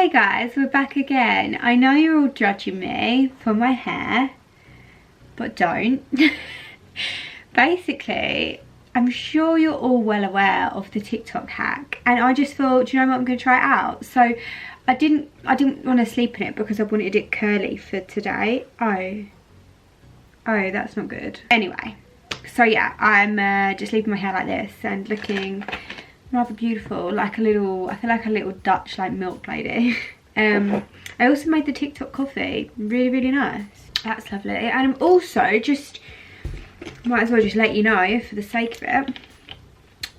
Hey guys, we're back again. I know you're all judging me for my hair, but don't. Basically, I'm sure you're all well aware of the TikTok hack, and I just thought, do you know what, I'm going to try it out. So I didn't want to sleep in it because I wanted it curly for today. Oh, that's not good. Anyway, so yeah, I'm just leaving my hair like this and looking rather beautiful, like a little, I feel like a little Dutch like milk lady. I also made the TikTok coffee, really nice. That's lovely. And I'm also just, might as well just let you know for the sake of it,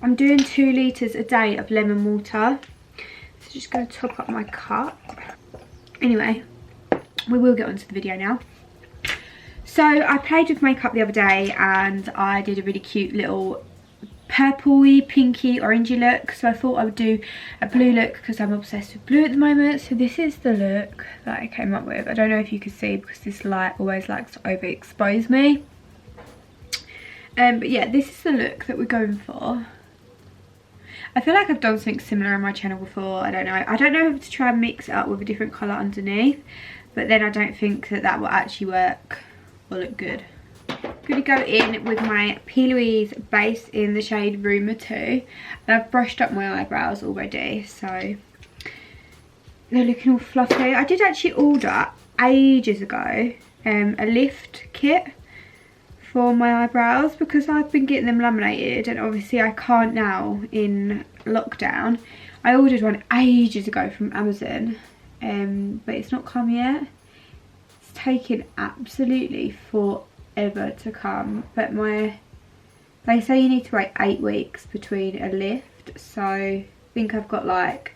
I'm doing 2 litres a day of lemon water. So just going to top up my cup. Anyway, we will get onto the video now. So I played with makeup the other day and I did a really cute little purpley, pinky, orangey look. So I thought I would do a blue look because I'm obsessed with blue at the moment. So this is the look that I came up with. I don't know if you can see because this light always likes to overexpose me. But yeah, this is the look that we're going for. I feel like I've done something similar on my channel before. I don't know if to try and mix it up with a different colour underneath, but then I don't think that will actually work or look good. I'm going to go in with my PLOUSE base in the shade Rumour 2, and I've brushed up my eyebrows already, so they're looking all fluffy. I did actually order ages ago a lift kit for my eyebrows because I've been getting them laminated, and obviously I can't now in lockdown. I ordered one ages ago from Amazon, but it's not come yet. It's taken absolutely forever to come, but they say you need to wait 8 weeks between a lift, so I think I've got like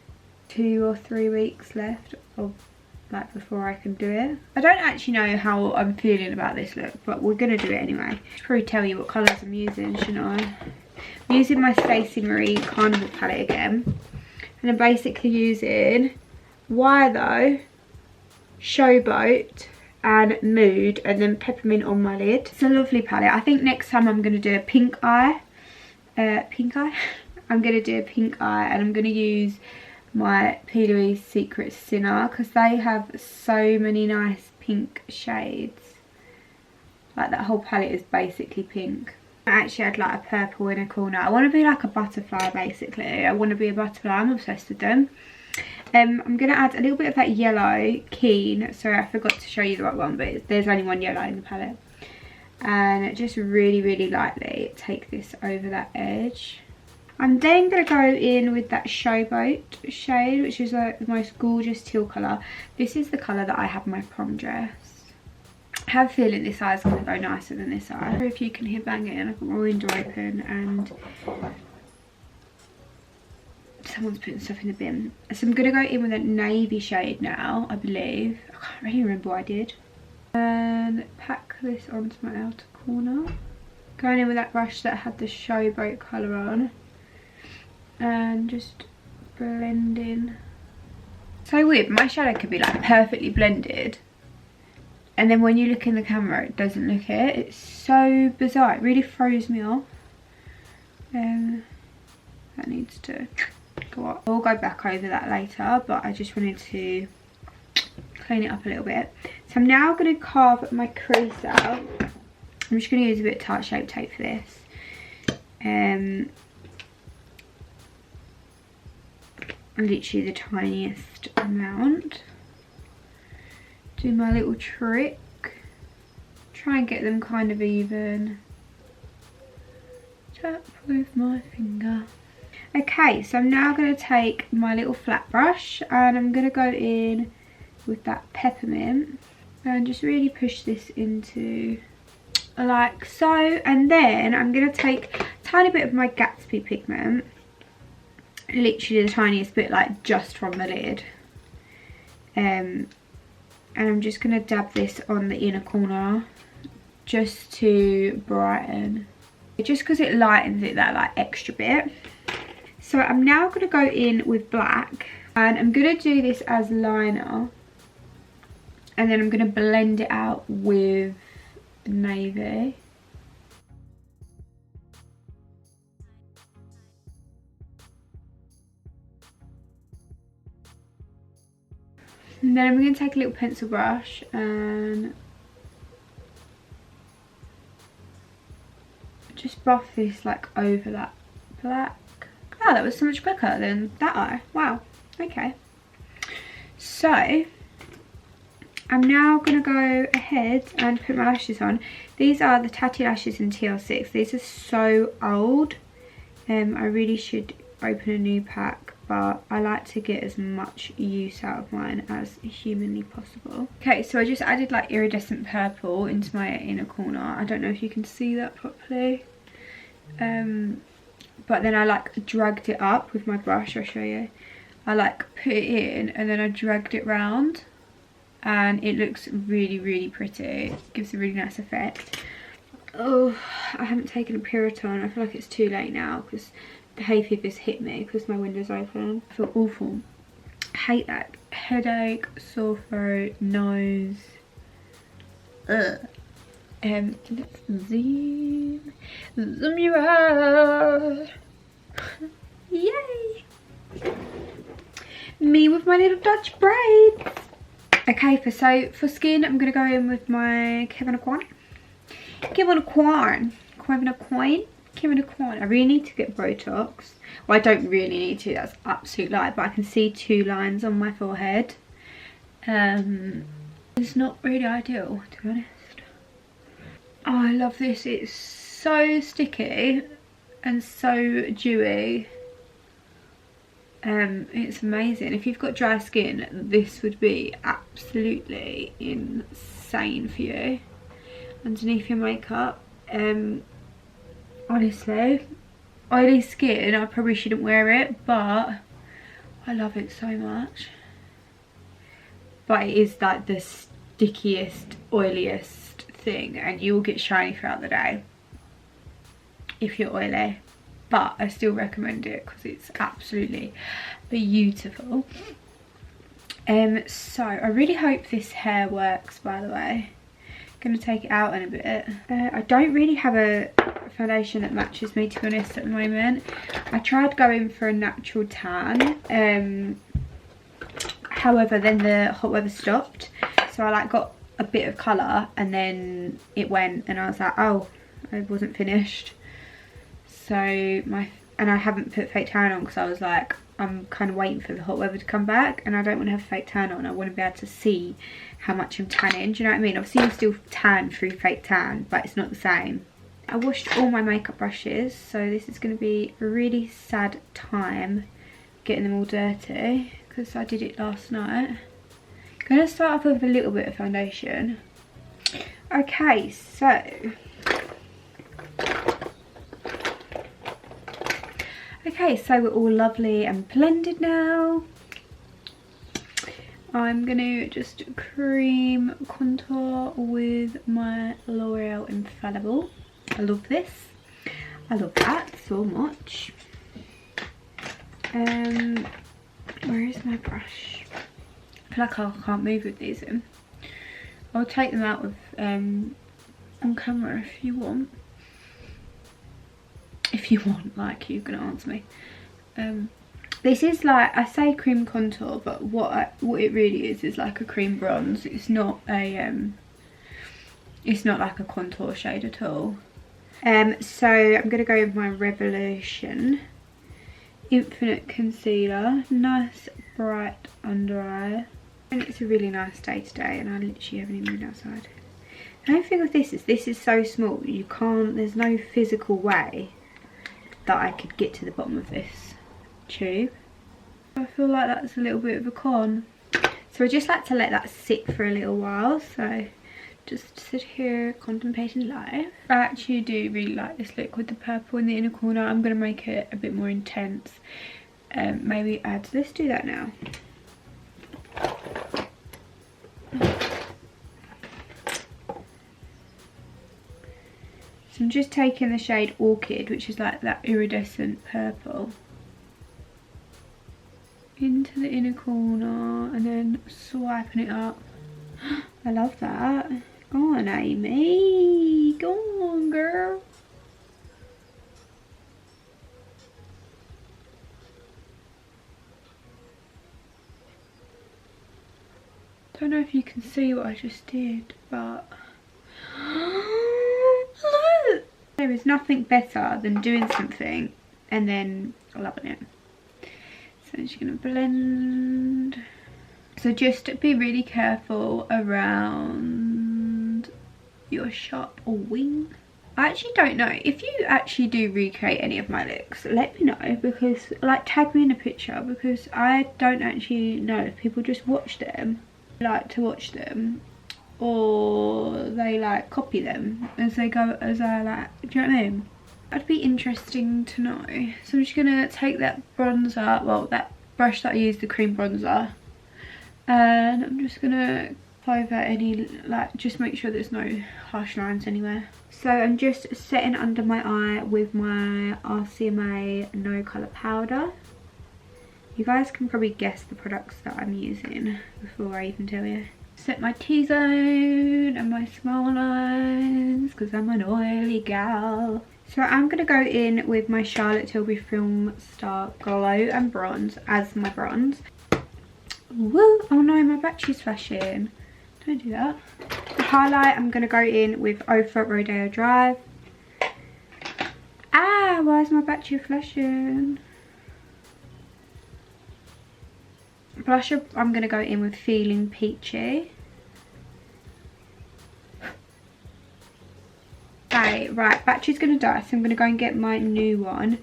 2 or 3 weeks left of like before I can do it. I don't actually know how I'm feeling about this look, but we're gonna do it anyway. I should probably tell you what colours I'm using, shouldn't I? I'm using my Stacey Marie Carnival palette again, and I'm basically using Though, Showboat and Mood, and then Peppermint on my lid. It's a lovely palette. I think next time I'm going to do a pink eye. I'm going to do a pink eye, and I'm going to use my PLOUSE Secret Sinner because they have so many nice pink shades. Like that whole palette is basically pink. I actually had like a purple in a corner. I want to be like a butterfly basically. I want to be a butterfly. I'm obsessed with them. I'm going to add a little bit of that yellow Keen. Sorry, I forgot to show you the right one, but there's only one yellow in the palette. And just really lightly take this over that edge. I'm then going to go in with that Showboat shade, which is like the most gorgeous teal colour. This is the colour that I have my prom dress. I have a feeling this eye is going to go nicer than this eye. If you can hear banging, I've got my window open and someone's putting stuff in the bin. So I'm going to go in with a navy shade now, I believe. I can't really remember what I did. And pack this onto my outer corner. Going in with that brush that had the Showboat colour on. And just blend in. So weird, my shadow could be like perfectly blended, and then when you look in the camera it doesn't look it. It's so bizarre, it really throws me off. That needs to go up. I'll go back over that later, but I just wanted to clean it up a little bit. So I'm now going to carve my crease out. I'm just going to use a bit of Tarte Shape Tape for this. Literally the tiniest amount. Do my little trick. Try and get them kind of even. Tap with my finger. Okay, so I'm now going to take my little flat brush and I'm going to go in with that peppermint and just really push this into like so. And then I'm going to take a tiny bit of my Gatsby pigment, literally the tiniest bit, like just from the lid, and I'm just going to dab this on the inner corner just to brighten, just because it lightens it that like extra bit. So I'm now going to go in with black and I'm going to do this as liner, and then I'm going to blend it out with navy. And then I'm going to take a little pencil brush and just buff this like over that black. Oh, that was so much quicker than that eye. Wow. Okay. So I'm now going to go ahead and put my lashes on. These are the TATTI lashes in TL6. These are so old. I really should open a new pack, but I like to get as much use out of mine as humanly possible. Okay, so I just added like iridescent purple into my inner corner. I don't know if you can see that properly. But then I like dragged it up with my brush. I'll show you. I like put it in and then I dragged it round, and it looks really, really pretty. It gives a really nice effect. Oh, I haven't taken a Puriton. I feel like it's too late now because the hay fever's hit me because my window's open. I feel awful. I hate that. Headache, sore throat, nose. Ugh. Let's zoom you out. Yay! Me with my little Dutch braids. Okay, for skin, I'm gonna go in with my Kevin Aucoin. I really need to get Botox. Well, I don't really need to. That's absolute lie. But I can see 2 lines on my forehead. It's not really ideal, to be honest. Oh, I love this. It's so sticky and so dewy. It's amazing. If you've got dry skin, this would be absolutely insane for you underneath your makeup. Honestly, oily skin, I probably shouldn't wear it, but I love it so much. But it is like the stickiest, oiliest thing, and you will get shiny throughout the day if you're oily. But I still recommend it because it's absolutely beautiful. So I really hope this hair works, by the way. Gonna take it out in a bit. I don't really have a foundation that matches me, to be honest, at the moment. I tried going for a natural tan, however then the hot weather stopped, so I like got a bit of colour and then it went and I was like, oh, I wasn't finished. So and I haven't put fake tan on because I was like, I'm kind of waiting for the hot weather to come back and I don't want to have fake tan on. I want to be able to see how much I'm tanning. Do you know what I mean? Obviously you still tan through fake tan, but it's not the same. I washed all my makeup brushes, so this is going to be a really sad time getting them all dirty because I did it last night. I'm going to start off with a little bit of foundation. Okay, so we're all lovely and blended now. I'm going to just cream contour with my L'Oreal Infallible. I love this. I love that so much. Where is my brush? I feel like I can't move with these in. I'll take them out with on camera if you want. If you want, like, you're gonna answer me. This is like, I say cream contour, but what it really is like a cream bronze. It's not like a contour shade at all. So I'm gonna go with my Revolution Infinite Concealer. Nice bright under eye. And it's a really nice day today and I literally haven't even been outside. The only thing with this is so small, there's no physical way that I could get to the bottom of this tube. I feel like that's a little bit of a con. So I just like to let that sit for a little while. So just sit here contemplating life. I actually do really like this look with the purple in the inner corner. I'm going to make it a bit more intense. Maybe let's do that now. So I'm just taking the shade Orchid, which is like that iridescent purple, into the inner corner and then swiping it up. I love that. Go on, Amy. Go on, girl. Don't know if you can see what I just did, but look! There is nothing better than doing something and then loving it. So I'm just going to blend. So just be really careful around your sharp wing. I actually don't know if you actually do recreate any of my looks. Let me know, because like tag me in a picture, because I don't actually know if people just watch them, like to watch them, or they like copy them as they go, as I like, do you know what I mean? That'd be interesting to know. So I'm just gonna take that bronzer, well that brush that I used, the cream bronzer, and I'm just gonna apply over any, like just make sure there's no harsh lines anywhere. So I'm just setting under my eye with my RCMA No Colour Powder. You guys can probably guess the products that I'm using before I even tell you. Set my T-zone and my small lines because I'm an oily gal. So I'm going to go in with my Charlotte Tilbury Film Star Glow and Bronze as my bronze. Woo! Oh no, my battery's flashing. Don't do that. The highlight, I'm going to go in with Ofra Rodeo Drive. Ah, why is my battery flashing? Blusher, I'm going to go in with Feeling Peachy. Okay, right, battery's going to die, so I'm going to go and get my new one.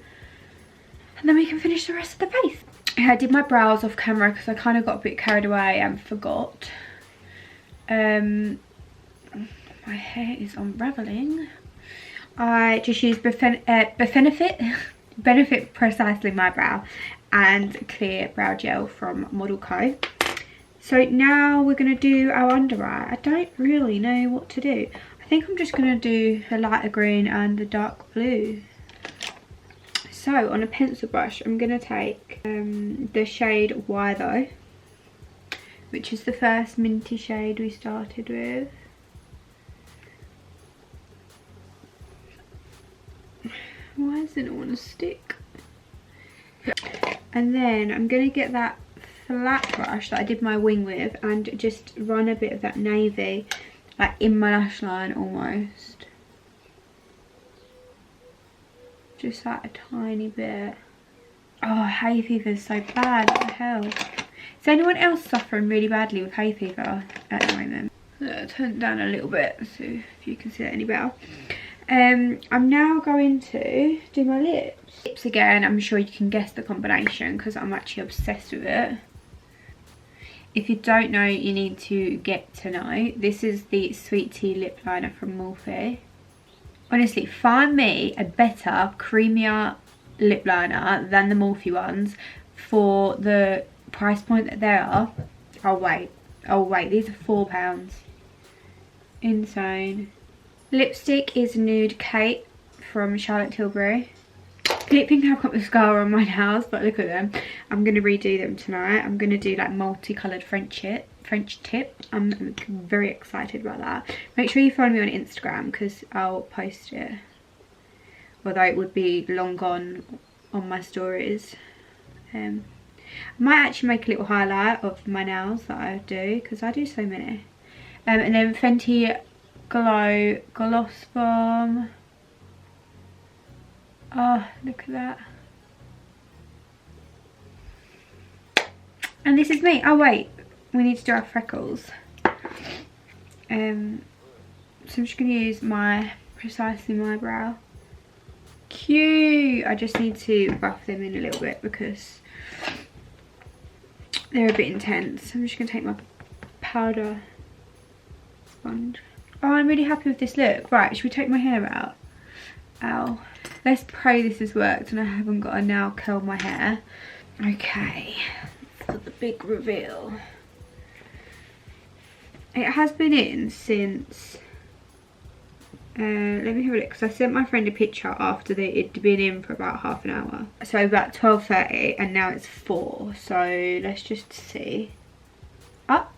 And then we can finish the rest of the face. I did my brows off camera because I kind of got a bit carried away and forgot. My hair is unraveling. I just used Benefit Precisely My Brow and Clear Brow Gel from Model Co. So now we're going to do our under eye. I don't really know what to do. I think I'm just going to do the lighter green and the dark blue. So on a pencil brush, I'm going to take the shade Why Though, which is the first minty shade we started with. Why doesn't it want to stick? And then I'm going to get that flat brush that I did my wing with and just run a bit of that navy like in my lash line almost. Just like a tiny bit. Oh, hay fever is so bad, what the hell? Is anyone else suffering really badly with hay fever at the moment? Turn it down a little bit so if you can see it any better. I'm now going to do my lips. Lips again, I'm sure you can guess the combination because I'm actually obsessed with it. If you don't know, you need to get to know. This is the Sweet Tea Lip Liner from Morphe. Honestly, find me a better, creamier lip liner than the Morphe ones for the price point that they are. Oh wait, these are £4. Insane. Lipstick is Nude Kate from Charlotte Tilbury. Lip pink, I've got mascara on my nails, but look at them. I'm going to redo them tonight. I'm going to do like multicoloured French tip. I'm very excited about that. Make sure you follow me on Instagram because I'll post it. Although it would be long gone on my stories. I might actually make a little highlight of my nails that I do because I do so many. And then Fenty Glow Gloss Bomb. Oh, look at that. And this is me. Oh wait, we need to do our freckles. So I'm just going to use my Precisely My Brow. Cute. I just need to buff them in a little bit because they're a bit intense. I'm just going to take my powder sponge. Oh, I'm really happy with this look. Right, should we take my hair out? Ow. Let's pray this has worked and I haven't got to now curl my hair. Okay, for the big reveal. It has been in since, let me have a look, because I sent my friend a picture after it'd been in for about half an hour. So about 12:30 and now it's 4, so let's just see. Oh.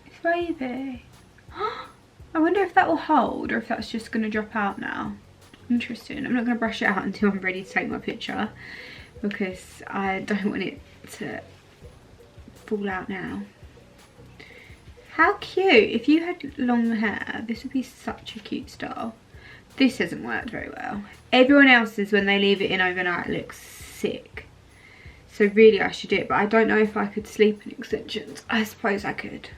It's wavy. I wonder if that will hold or if that's just going to drop out now. Interesting. I'm not going to brush it out until I'm ready to take my picture because I don't want it to fall out now. How cute. If you had long hair, this would be such a cute style. This hasn't worked very well. Everyone else's, when they leave it in overnight, looks sick. So really I should do it, but I don't know if I could sleep in extensions. I suppose I could.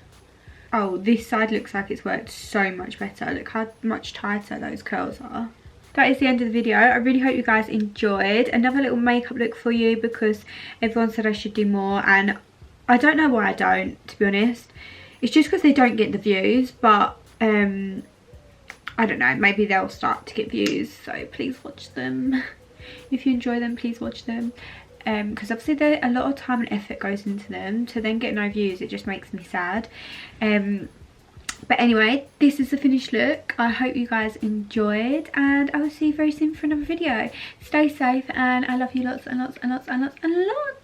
Oh, this side looks like it's worked so much better. Look how much tighter those curls are. That is the end of the video. I really hope you guys enjoyed. Another little makeup look for you because everyone said I should do more, and I don't know why I don't, to be honest. It's just because they don't get the views, but I don't know, maybe they'll start to get views, so please watch them. If you enjoy them, please watch them, because obviously a lot of time and effort goes into them. To then get no views, it just makes me sad. But anyway, this is the finished look. I hope you guys enjoyed, and I will see you very soon for another video. Stay safe, and I love you lots and lots and lots and lots and lots.